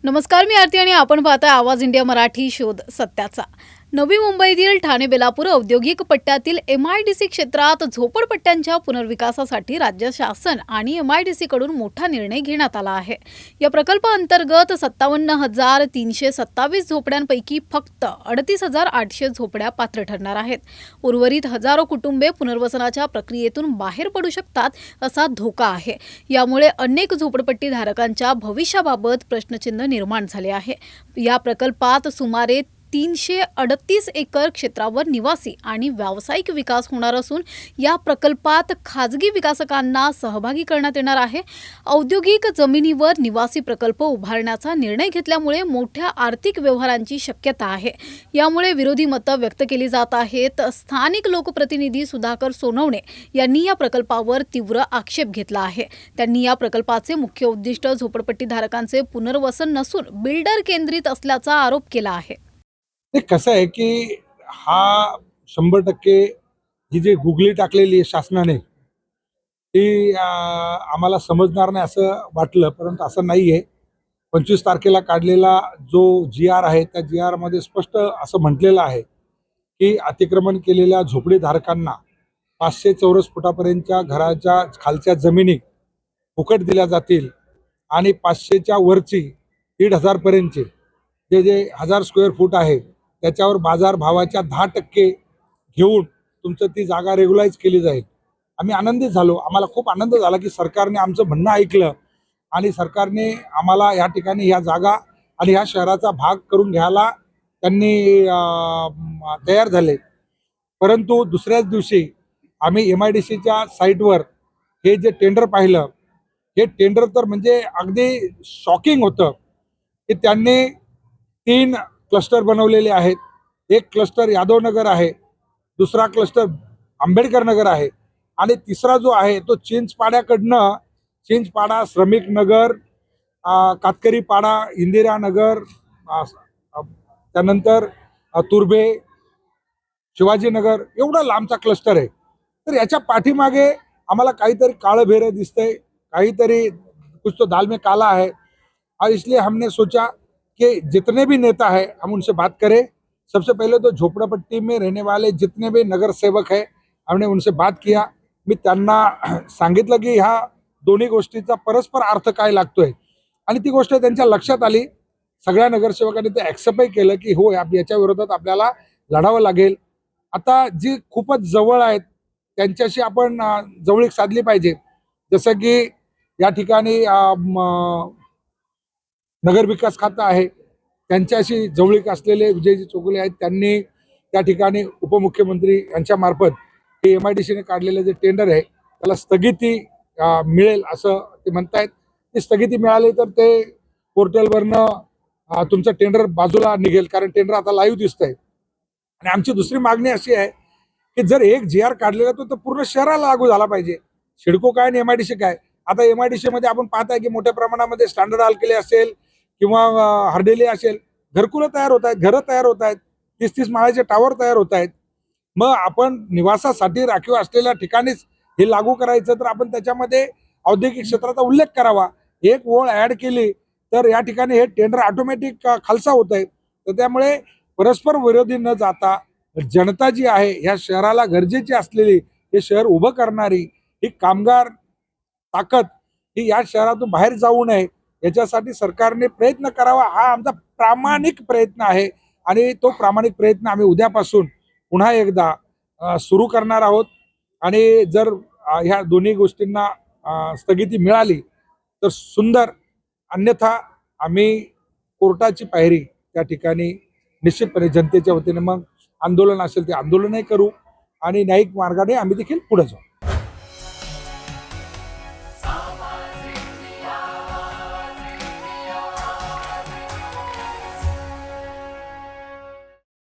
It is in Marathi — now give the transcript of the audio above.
नमस्कार, मी आरती आणि आपण पाहताय आवाज इंडिया मराठी शोध सत्याचा। नवी मुंबईतील ठाणे बेलापूर औद्योगिक पट्ट्यातील MIDC क्षेत्रात झोपडपट्ट्यांच्या पुनर्विकासासाठी राज्य शासन आणि MIDC कडून मोठा निर्णय घेण्यात आला आहे। या प्रकल्पाअंतर्गत 57,327 झोपड्यांपैकी फक्त 38,800 झोपड्या पात्र ठरणार आहेत। उर्वरित हजारो कुटुंबे पुनर्वसनाच्या प्रक्रियेतून बाहेर पडू शकतात असा धोका आहे। यामुळे अनेक झोपडपट्टी धारकांच्या भविष्याबाबत प्रश्नचिन्ह निर्माण झाले आहे। या प्रकल्पात सुमारे 338 एकर क्षेत्रावर निवासी आणि व्यावसायिक विकास होणार असून या प्रकल्पात खाजगी विकासकांना सहभागी करण्यात येणार आहे। औद्योगिक जमिनीवर निवासी प्रकल्प उभारण्याचा निर्णय घेतल्यामुळे मोठ्या आर्थिक व्यवहारांची शक्यता आहे। यामुळे विरोधी मतं व्यक्त केली जात आहेत। स्थानिक लोकप्रतिनिधी सुधाकर सोनवणे यांनी या प्रकल्पावर तीव्र आक्षेप घेतला आहे। त्यांनी या प्रकल्पाचे मुख्य उद्दिष्ट झोपडपट्टी धारकांचे पुनर्वसन नसून बिल्डर केंद्रित असल्याचा आरोप केला आहे। ते कसं आहे की हा 100% ही जी गुगली टाकलेली आहे शासनाने ती आम्हाला समजणार नाही असं वाटलं, परंतु असं नाही आहे। 25 तारखेला काढलेला जो GR आहे त्या GR मध्ये स्पष्ट असं म्हटलेलं आहे की अतिक्रमण केलेल्या झोपडीधारकांना 500 चौरस फुटापर्यंतच्या घराच्या खालच्या जमिनी फुकट दिल्या जातील आणि 500च्या वरची 1,500 पर्यंतचे जे 1000 स्क्वेअर फूट आहे त्याच्यावर बाजार भावाच्या 10% घेऊन तुमचं ती जागा रेग्युलाइज केली जाईल। आम्ही आनंदित झालो, आम्हाला खूप आनंद झाला की सरकारने आमचं म्हणणं ऐकलं आणि सरकारने आम्हाला या ठिकाणी ह्या जागा आणि ह्या शहराचा भाग करून घ्यायला त्यांनी तयार झाले। परंतु दुसऱ्याच दिवशी आम्ही MIDCच्या साईटवर हे जे टेंडर पाहिलं, हे टेंडर तर म्हणजे अगदी शॉकिंग होतं की त्यांनी 3 क्लस्टर बनवलेले आहेत। एक क्लस्टर यादवनगर आहे, दुसरा क्लस्टर आंबेडकर नगर आहे आणि तिसरा जो आहे तो चिंचपाड्याकडनं चिंचपाडा, श्रमिक नगर, कातकरी पाडा, इंदिरा नगर, त्यानंतर तुर्भे, शिवाजीनगर एवढा लांबचा क्लस्टर आहे। तर याच्या पाठीमागे आम्हाला काहीतरी काळं भेर दिसतंय, काहीतरी कुछ तो दाल में काला है। और इसलिए हमने सोचा कि जितने भी नेता हैं हम उनसे बात करें। सबसे पहले तो झोपड़पट्टी में रहने वाले जितने भी नगर सेवक हैं हमने उनसे बात किया। मी त्यांना सांगितलं की ह्या दोन्ही गोष्टीचा परस्पर अर्थ काय लागतोय आणि ती गोष्ट त्यांच्या लक्षात आली। सगळ्या नगरसेवकांनी ते ॲक्सेप्टही केलं की हो याच्या विरोधात आपल्याला लढावं लागेल। आता जी खूपच जवळ आहेत त्यांच्याशी आपण जवळीक साधली पाहिजे। जसं की या ठिकाणी नगर विकास खातं आहे, त्यांच्याशी जवळीक असलेले विजयजी चौगुले आहेत। त्यांनी त्या ठिकाणी उपमुख्यमंत्री यांच्या मार्फत हे MIDCने काढलेले जे टेंडर आहे त्याला स्थगिती मिळेल असं ते म्हणतायत। ती स्थगिती मिळाली तर ते पोर्टलवरनं तुमचं टेंडर बाजूला निघेल, कारण टेंडर आता लाईव्ह दिसतंय। आणि आमची दुसरी मागणी अशी आहे की जर एक GR काढलेला तो पूर्ण शहराला लागू झाला पाहिजे। सिडको काय आणि MIDC काय। आता MIDC मध्ये आपण पाहताय की मोठ्या प्रमाणामध्ये स्टँडर्ड हालकेले असेल किंवा हर्डेले असेल, घरकुलं तयार होत आहेत, घरं तयार होत आहेत, 30-30 माळ्याचे टावर तयार होत आहेत। मग आपण निवासासाठी राखीव असलेल्या ठिकाणीच हे लागू करायचं तर आपण त्याच्यामध्ये औद्योगिक क्षेत्राचा उल्लेख करावा। एक ओळ ॲड केली तर या ठिकाणी हे टेंडर ऑटोमॅटिक खालसा होत आहे। तर त्यामुळे परस्पर विरोधी न जाता जनता जी आहे ह्या शहराला गरजेची असलेली हे शहर उभं करणारी ही कामगार ताकद ही या शहरातून बाहेर जाऊ नये याच्यासाठी सरकारने प्रयत्न करावा, हा आमचा प्रामाणिक प्रयत्न आहे। आणि तो प्रामाणिक प्रयत्न आम्ही उद्यापासून पुन्हा एकदा सुरू करणार आहोत। आणि जर ह्या दोन्ही गोष्टींना स्थगिती मिळाली तर सुंदर, अन्यथा आम्ही कोर्टाची पायरी त्या ठिकाणी निश्चितपणे जनतेच्या वतीने मग आंदोलन असेल ते आंदोलनही करू आणि न्यायिक मार्गाने आम्ही देखील पुढे जाऊ।